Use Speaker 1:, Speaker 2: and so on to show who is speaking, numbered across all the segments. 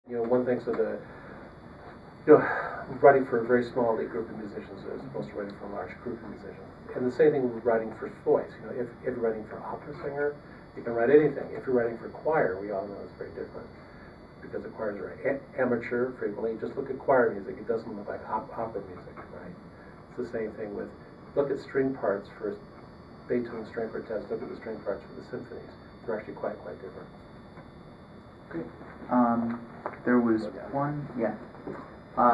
Speaker 1: One thing, so you know, writing for a very small elite group of musicians as opposed to writing for a large group of musicians. And the same thing with writing for voice. If you're writing for opera singer, you can write anything. If you're writing for choir, we all know it's very different because the choirs are amateur frequently. Just look at choir music; it doesn't look like opera music, right? It's the same thing with look at string parts for Beethoven string quartets. Look at the string parts for the symphonies; they're actually quite different.
Speaker 2: Okay. There was one, yeah.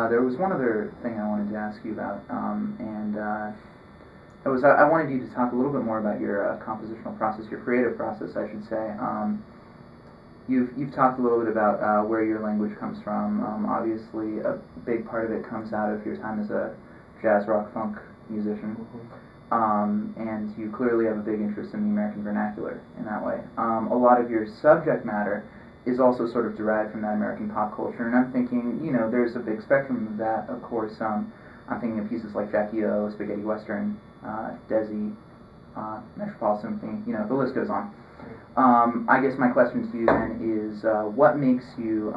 Speaker 2: There was one other thing I wanted to ask you about, and I wanted you to talk a little bit more about your compositional process, your creative process, I should say. You've talked a little bit about where your language comes from. Obviously, a big part of it comes out of your time as a jazz, rock, funk musician, and you clearly have a big interest in the American vernacular in that way. A lot of your subject matter is also sort of derived from that American pop culture, and I'm thinking, there's a big spectrum of that, of course. I'm thinking of pieces like Jackie O, Spaghetti Western, Desi, Metropolitan Symphony, the list goes on. I guess my question to you then is, what makes you,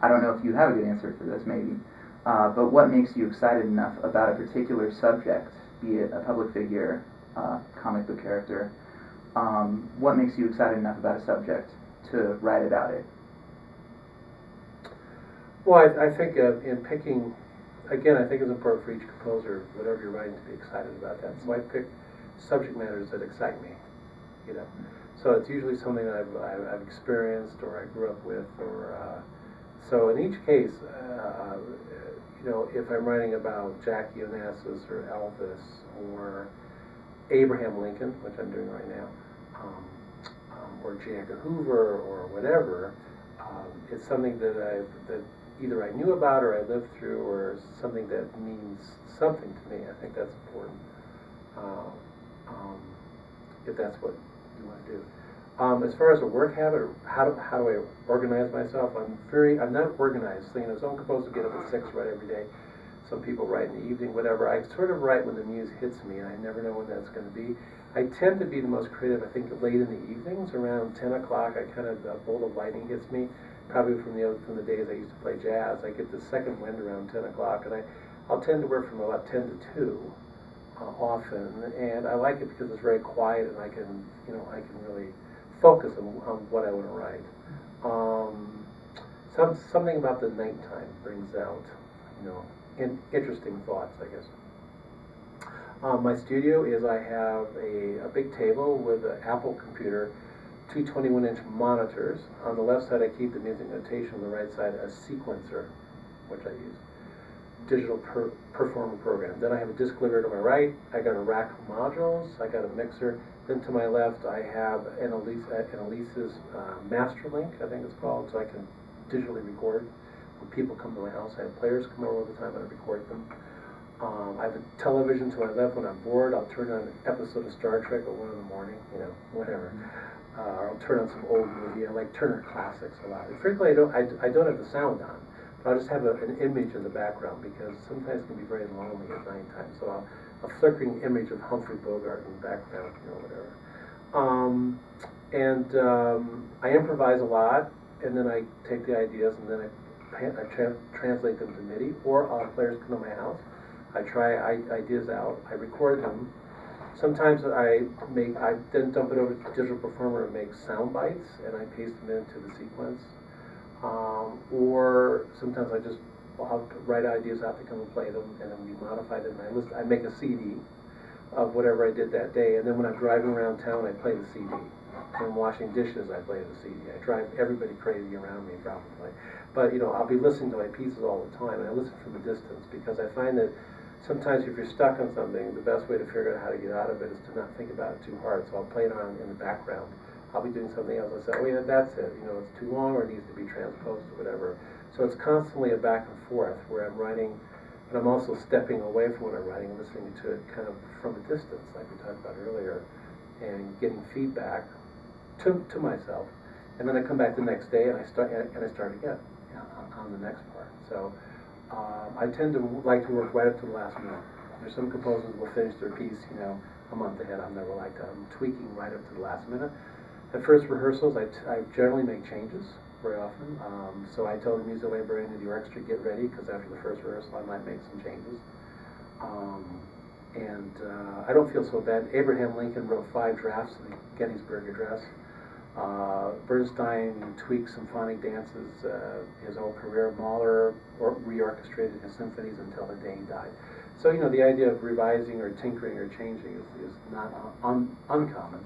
Speaker 2: I don't know if you have a good answer for this maybe, but what makes you excited enough about a particular subject, be it a public figure, comic book character, what makes you excited enough about a subject to write about it?
Speaker 1: Well, I think in picking, again, I think it's important for each composer, whatever you're writing, to be excited about that. So I pick subject matters that excite me, So it's usually something that I've experienced or I grew up with, or so in each case, if I'm writing about Jackie Onassis or Elvis or Abraham Lincoln, which I'm doing right now, or J. Edgar Hoover or whatever, it's something that either I knew about or I lived through, or something that means something to me. I think that's important. If that's what you want to do. As far as a work habit, how do I organize myself? I'm not organized. So, some composers get up at 6, write every day. Some people write in the evening, whatever. I sort of write when the muse hits me, and I never know when that's going to be. I tend to be the most creative, I think, late in the evenings, around 10 o'clock. I kind of, a bolt of lightning hits me, probably from the days I used to play jazz. I get the second wind around 10 o'clock, and I'll tend to work from about 10 to 2 often, and I like it because it's very quiet, and I can really focus on what I want to write. Something about the nighttime brings out, interesting thoughts, I guess. My studio is, I have a big table with an Apple computer, two 21-inch monitors. On the left side I keep the music notation, on the right side a sequencer, which I use. Digital performer program. Then I have a disc library to my right, I got a rack of modules, I got a mixer. Then to my left I have an Elise's Masterlink, I think it's called, so I can digitally record. When people come to my house, I have players come over all the time and I record them. I have a television to my left. When I'm bored, I'll turn on an episode of Star Trek at 1 in the morning, whatever. Or I'll turn on some old movie. I like Turner Classics a lot. And frequently, I don't have the sound on, but I'll just have an image in the background, because sometimes it can be very lonely at nighttime. So a flickering image of Humphrey Bogart in the background, whatever. I improvise a lot, and then I take the ideas and then I translate them to MIDI, or players come to my house. I try ideas out, I record them. Sometimes I then dump it over to the digital performer and make sound bites, and I paste them into the sequence. Or sometimes I'll write ideas out to come and play them, and then we modify them. And I make a CD of whatever I did that day, and then when I'm driving around town, I play the CD. When I'm washing dishes, I play the CD. I drive everybody crazy around me, probably. But I'll be listening to my pieces all the time, and I listen from a distance, because I find that sometimes if you're stuck on something, the best way to figure out how to get out of it is to not think about it too hard. So I'll play it on in the background. I'll be doing something else. I'll say, oh yeah, that's it. It's too long, or it needs to be transposed, or whatever. So it's constantly a back and forth where I'm writing, but I'm also stepping away from what I'm writing and listening to it kind of from a distance, like we talked about earlier, and getting feedback to myself. And then I come back the next day and I start again on the next part. So I tend to like to work right up to the last minute. There's some composers who will finish their piece, a month ahead. I'm never like that. I'm tweaking right up to the last minute. At first rehearsals, I generally make changes. very often. So I tell the music librarian in the orchestra, get ready, because after the first rehearsal I might make some changes. I don't feel so bad. Abraham Lincoln wrote 5 drafts of the Gettysburg Address. Bernstein tweaked symphonic dances his whole career. Mahler reorchestrated his symphonies until the day he died. So, you know, the idea of revising or tinkering or changing is not uncommon.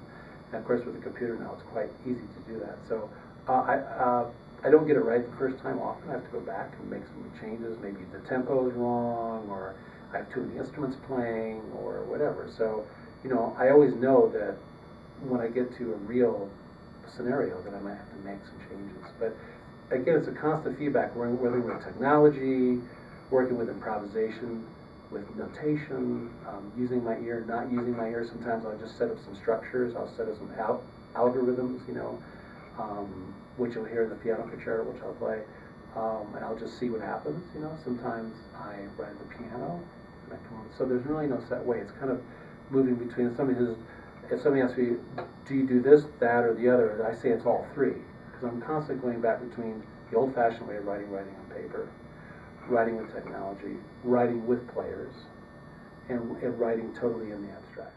Speaker 1: And of course, with the computer now, it's quite easy to do that. So I don't get it right the first time. Often I have to go back and make some changes. Maybe the tempo is wrong, or I have too many instruments playing, or whatever. So, you know, I always know that when I get to a real scenario that I might have to make some changes. But again, it's a constant feedback. We're working with technology, working with improvisation, with notation, using my ear, not using my ear. Sometimes I'll just set up some structures. I'll set up some algorithms, you know, which you'll hear in the piano concerto, which I'll play, and I'll just see what happens. You know, sometimes I write the piano, and I come on. So there's really no set way. It's kind of moving between. If somebody asks me, do you do this, that, or the other, I say it's all 3, because I'm constantly going back between the old-fashioned way of writing on paper, writing with technology, writing with players, and writing totally in the abstract.